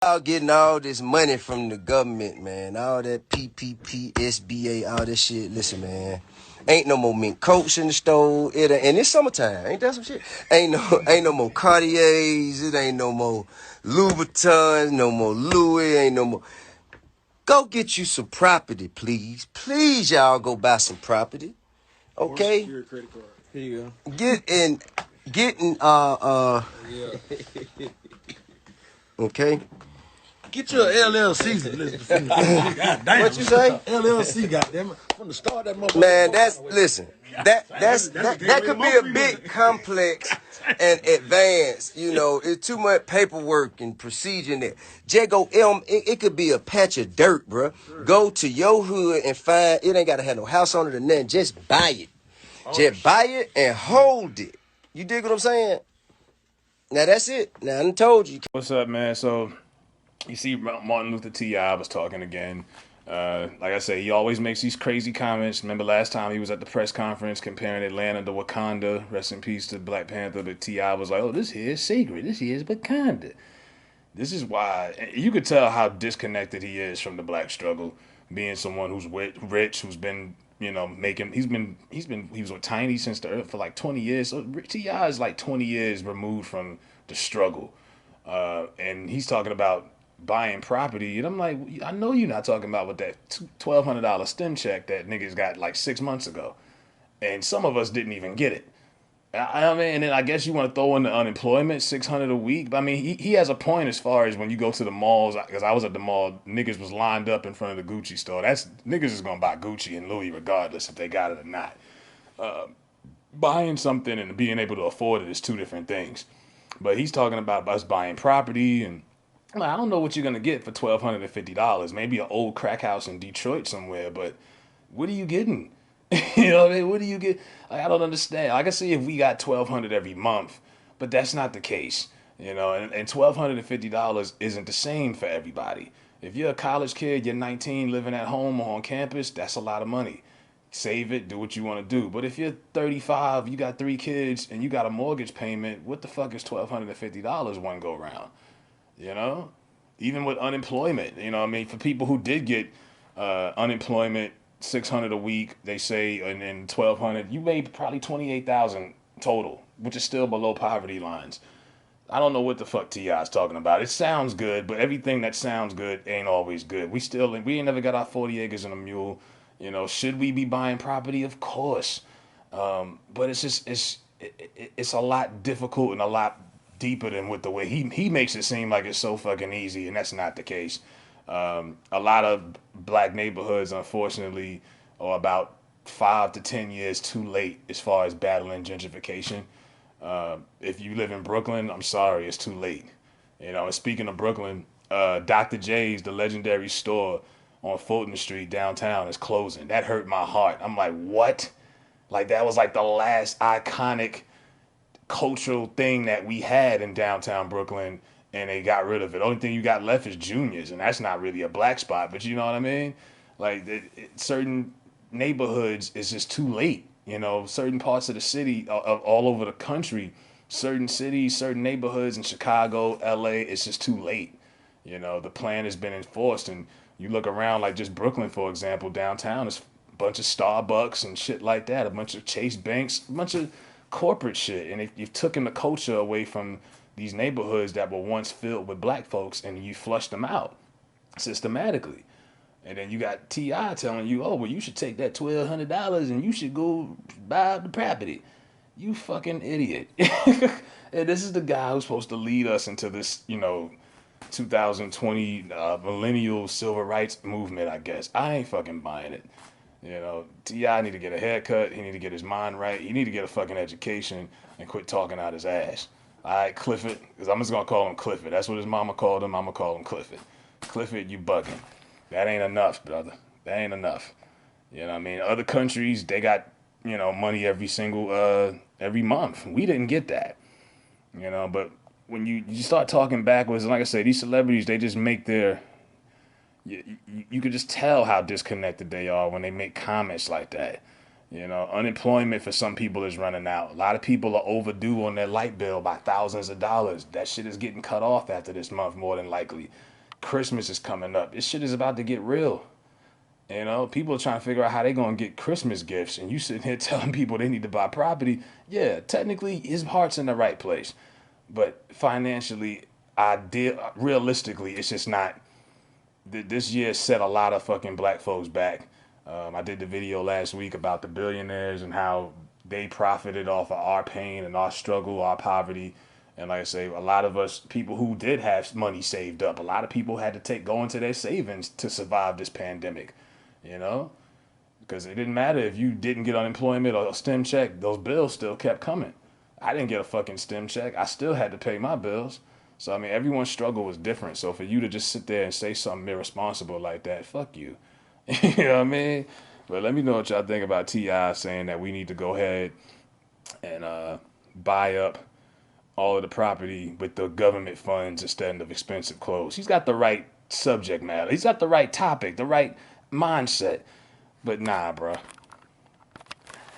Y'all getting all this money from the government, man. All that PPP, SBA, all that shit. Listen, man. Ain't no more mint coats in the store. And it's summertime. Ain't that some shit? Ain't no more Cartiers. It ain't no more Louboutins. No more Louis. Ain't no more. Go get you some property, please. Please, y'all go buy some property. Okay? Your credit card. Here you go. Getting Yeah. okay. Get your LLC. God damn. What you say? LLC, goddamn it. From the start that motherfucker. Man, that could be a bit complex and advanced. You know, it's too much paperwork and procedure in there. Jago, it could be a patch of dirt, bro. Sure. Go to your hood and find it. Ain't gotta have no house on it or nothing. Just buy it. Just buy it and hold it. You dig what I'm saying? Now that's it. Now I done told you. What's up, man? So you see Martin Luther T.I. was talking again. Like I say, he always makes these crazy comments. Remember last time he was at the press conference comparing Atlanta to Wakanda. Rest in peace to Black Panther. But T.I. was like, oh, this here is sacred. This here is Wakanda. This is why you could tell how disconnected he is from the black struggle. Being someone who's rich, who's been, making, he was with Tiny since the earth for like 20 years. So T.I. is like 20 years removed from the struggle. And he's talking about buying property, and I'm like, I know you're not talking about with that $1,200 stim check that niggas got like 6 months ago, and some of us didn't even get it. I mean, and then I guess you want to throw in the unemployment, 600 a week. But I mean, he has a point as far as when you go to the malls, because I was at the mall, niggas was lined up in front of the Gucci store. That's niggas is gonna buy Gucci and Louis regardless if they got it or not. Buying something and being able to afford it is two different things. But he's talking about us buying property and I don't know what you're gonna get for $1,250. Maybe an old crack house in Detroit somewhere, but what are you getting? You know what I mean? What do you get? Like, I don't understand. I can see if we got $1,200 every month, but that's not the case. And $1,250 isn't the same for everybody. If you're a college kid, you're 19, living at home or on campus, that's a lot of money. Save it, do what you want to do. But if you're 35, you got 3 kids, and you got a mortgage payment, what the fuck is $1,250 one go round? Even with unemployment, what I mean, for people who did get unemployment, 600 a week, they say, and then 1,200, you made probably 28,000 total, which is still below poverty lines. I don't know what the fuck T.I. is talking about. It sounds good, but everything that sounds good ain't always good. We ain't never got our 40 acres and a mule. Should we be buying property? Of course. But it's a lot difficult and a lot deeper than with the way he makes it seem like it's so fucking easy, and that's not the case. A lot of black neighborhoods, unfortunately, are about 5 to 10 years too late as far as battling gentrification. If you live in Brooklyn, I'm sorry, it's too late. And speaking of Brooklyn, Dr. J's, the legendary store on Fulton Street downtown, is closing. That hurt my heart. I'm like, what? Like, that was like the last iconic cultural thing that we had in downtown Brooklyn, and they got rid of it. Only thing you got left is Junior's, and that's not really a black spot, but you know what I mean? Like, certain neighborhoods, it's just too late. Certain parts of the city, all over the country, certain cities, certain neighborhoods in Chicago, LA, it's just too late. The plan has been enforced, and you look around, like just Brooklyn, for example, downtown is a bunch of Starbucks and shit like that, a bunch of Chase Banks, a bunch of corporate shit, and you've taken the culture away from these neighborhoods that were once filled with black folks, and you flushed them out systematically. And then you got T.I. telling you, oh, well, you should take that $1,200 and you should go buy the property. You fucking idiot. And this is the guy who's supposed to lead us into this, 2020 millennial civil rights movement, I guess. I ain't fucking buying it. T.I. need to get a haircut. He need to get his mind right. He need to get a fucking education and quit talking out his ass. All right, Clifford, because I'm just going to call him Clifford. That's what his mama called him. I'm going to call him Clifford. Clifford, you bugging. That ain't enough, brother. That ain't enough. You know what I mean? Other countries, they got, money every month. We didn't get that. But when you start talking backwards, and like I say, these celebrities, they just make you could just tell how disconnected they are when they make comments like that. You know, unemployment for some people is running out. A lot of people are overdue on their light bill by thousands of dollars. That shit is getting cut off after this month, more than likely. Christmas is coming up. This shit is about to get real. You know, people are trying to figure out how they gonna get Christmas gifts, and you sitting here telling people they need to buy property. Yeah, technically, his heart's in the right place, but financially, realistically, it's just not. This year set a lot of fucking black folks back. I did the video last week about the billionaires and how they profited off of our pain and our struggle, our poverty. And like I say, a lot of us, people who did have money saved up, a lot of people had to go into their savings to survive this pandemic, you know? Because it didn't matter if you didn't get unemployment or a stim check, those bills still kept coming. I didn't get a fucking stim check. I still had to pay my bills. So, I mean, everyone's struggle was different. So for you to just sit there and say something irresponsible like that, fuck you. You know what I mean? But let me know what y'all think about T.I. saying that we need to go ahead and buy up all of the property with the government funds instead of expensive clothes. He's got the right subject matter. He's got the right topic, the right mindset. But nah, bruh.